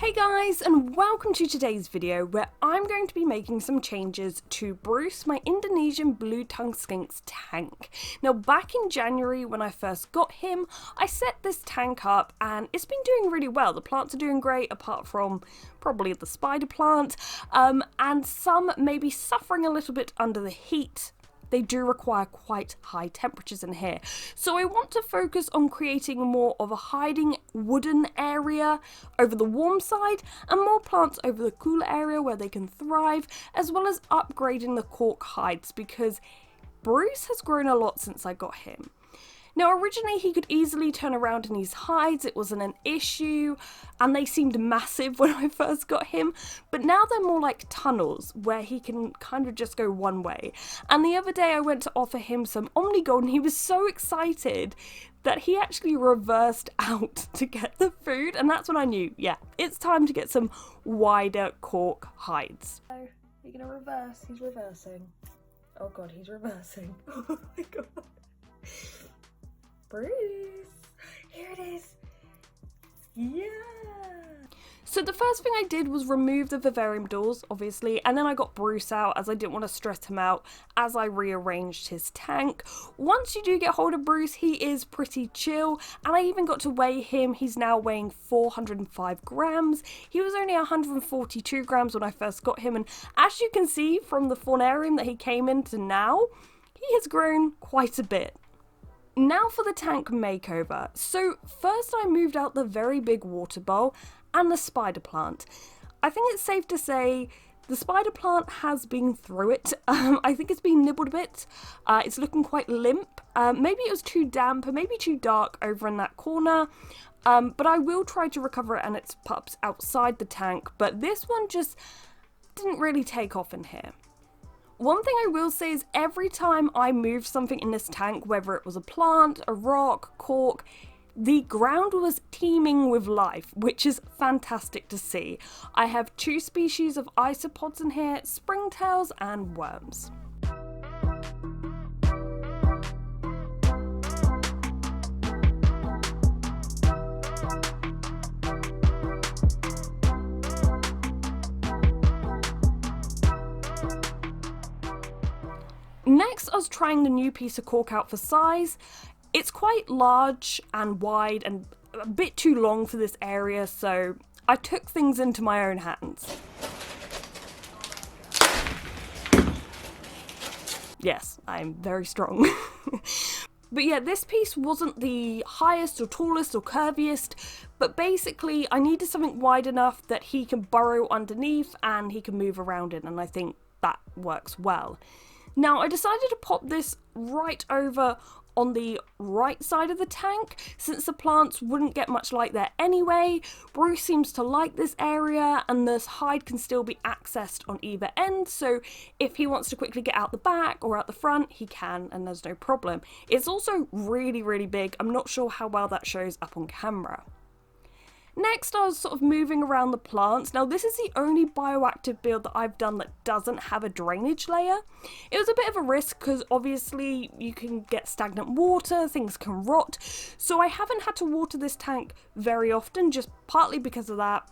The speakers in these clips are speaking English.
Hey guys, and welcome to today's video where I'm going to be making some changes to Bruce, my Indonesian Blue Tongue Skink's tank. Now back in January when I first got him, I set this tank up and it's been doing really well. The plants are doing great apart from probably the spider plant, and some may be suffering a little bit under the heat. They do require quite high temperatures in here. So I want to focus on creating more of a hiding wooden area over the warm side and more plants over the cooler area where they can thrive, as well as upgrading the cork hides because Bruce has grown a lot since I got him. Now originally he could easily turn around in his hides, it wasn't an issue, and they seemed massive when I first got him, but now they're more like tunnels where he can kind of just go one way. And the other day I went to offer him some Omni-Gold and he was so excited that he actually reversed out to get the food, and that's when I knew, yeah, it's time to get some wider cork hides. So, you're gonna reverse, he's reversing. Oh god, he's reversing. Oh my god. Bruce, here it is. Yeah. So the first thing I did was remove the vivarium doors, obviously, and then I got Bruce out as I didn't want to stress him out as I rearranged his tank. Once you do get hold of Bruce, he is pretty chill, and I even got to weigh him. He's now weighing 405 grams. He was only 142 grams when I first got him, and as you can see from the faunarium that he came into now, he has grown quite a bit. Now for the tank makeover. So first I moved out the very big water bowl and the spider plant. I think it's safe to say the spider plant has been through it. I think it's been nibbled a bit. It's looking quite limp. Maybe it was too damp or maybe too dark over in that corner. But I will try to recover it and its pups outside the tank. But this one just didn't really take off in here. One thing I will say is every time I moved something in this tank, whether it was a plant, a rock, cork, the ground was teeming with life, which is fantastic to see. I have two species of isopods in here, springtails and worms. Next, I was trying the new piece of cork out for size. It's quite large and wide and a bit too long for this area, so I took things into my own hands. Yes, I'm very strong. But yeah, this piece wasn't the highest or tallest or curviest, but basically I needed something wide enough that he can burrow underneath and he can move around in, and I think that works well. Now, I decided to pop this right over on the right side of the tank, since the plants wouldn't get much light there anyway. Bruce seems to like this area, and this hide can still be accessed on either end, so if he wants to quickly get out the back or out the front, he can, and there's no problem. It's also really, really big. I'm not sure how well that shows up on camera. Next, I was sort of moving around the plants. Now, this is the only bioactive build that I've done that doesn't have a drainage layer. It was a bit of a risk because obviously you can get stagnant water, things can rot. So I haven't had to water this tank very often, just partly because of that.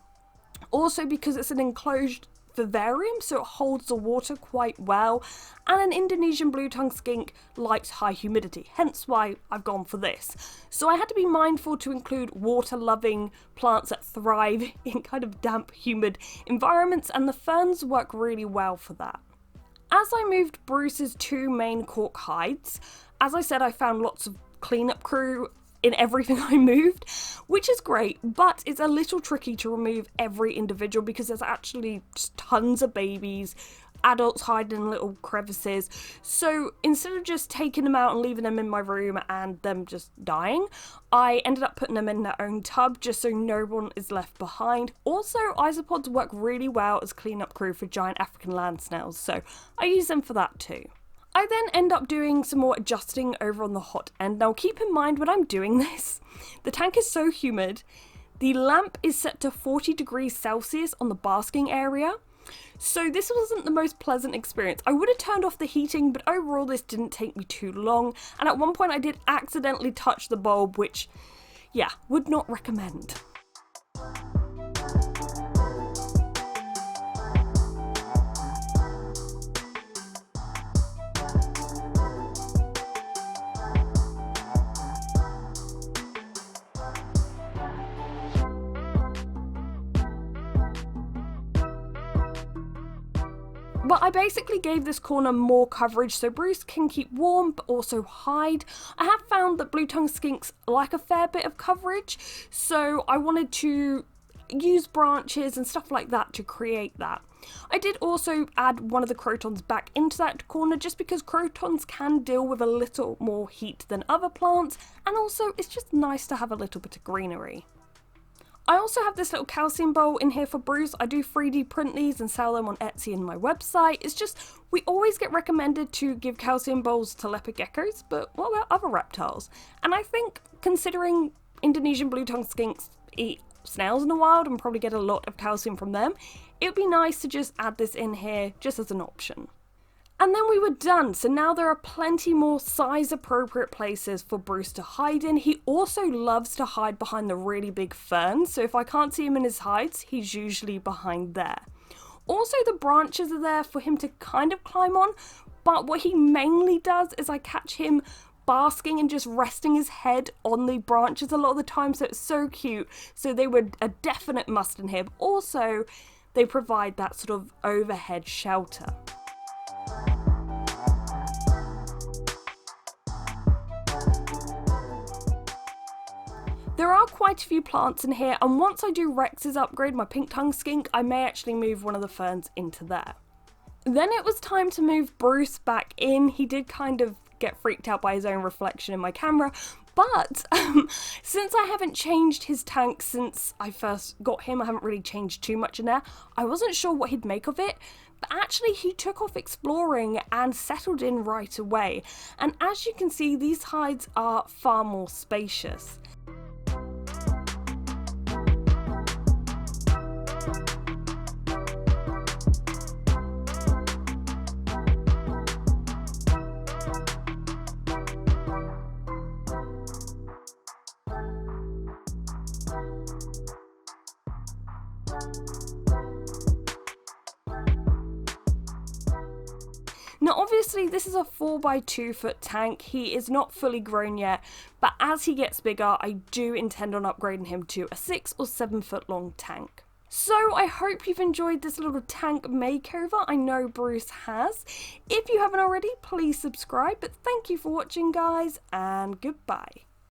Also because it's an enclosed vivarium, so it holds the water quite well, and an Indonesian Blue Tongue Skink likes high humidity, hence why I've gone for this. So I had to be mindful to include water-loving plants that thrive in kind of damp, humid environments, and the ferns work really well for that. As I moved Bruce's two main cork hides, as I said, I found lots of cleanup crew in everything I moved, which is great, but it's a little tricky to remove every individual because there's actually just tons of babies, adults hiding in little crevices. So instead of just taking them out and leaving them in my room and them just dying, I ended up putting them in their own tub just so no one is left behind. Also, isopods work really well as cleanup crew for giant African land snails, so I use them for that too. I then end up doing some more adjusting over on the hot end. Now keep in mind when I'm doing this, the tank is so humid, the lamp is set to 40 degrees Celsius on the basking area, so this wasn't the most pleasant experience. I would have turned off the heating, but overall this didn't take me too long, and at one point I did accidentally touch the bulb, which, yeah, would not recommend. But I basically gave this corner more coverage so Bruce can keep warm but also hide. I have found that blue tongue skinks like a fair bit of coverage, so I wanted to use branches and stuff like that to create that. I did also add one of the crotons back into that corner just because crotons can deal with a little more heat than other plants, and also it's just nice to have a little bit of greenery. I also have this little calcium bowl in here for Bruce. I do 3D print these and sell them on Etsy and my website. It's just, we always get recommended to give calcium bowls to leopard geckos, but what about other reptiles? And I think, considering Indonesian blue tongue skinks eat snails in the wild and probably get a lot of calcium from them, it would be nice to just add this in here just as an option. And then we were done, so now there are plenty more size appropriate places for Bruce to hide in. He also loves to hide behind the really big ferns, so if I can't see him in his hides, he's usually behind there. Also, the branches are there for him to kind of climb on, but what he mainly does is I catch him basking and just resting his head on the branches a lot of the time, so it's so cute. So they were a definite must in here, but also they provide that sort of overhead shelter. There are quite a few plants in here, and once I do Rex's upgrade, my pink tongue skink, I may actually move one of the ferns into there. Then it was time to move Bruce back in. He did kind of get freaked out by his own reflection in my camera, but since I haven't changed his tank since I first got him, I haven't really changed too much in there, I wasn't sure what he'd make of it, but actually he took off exploring and settled in right away. And as you can see, these hides are far more spacious. Now obviously this is a 4x2 foot tank, he is not fully grown yet, but as he gets bigger I do intend on upgrading him to a 6 or 7 foot long tank. So I hope you've enjoyed this little tank makeover. I know Bruce has. If you haven't already, please subscribe, but thank you for watching guys, and goodbye.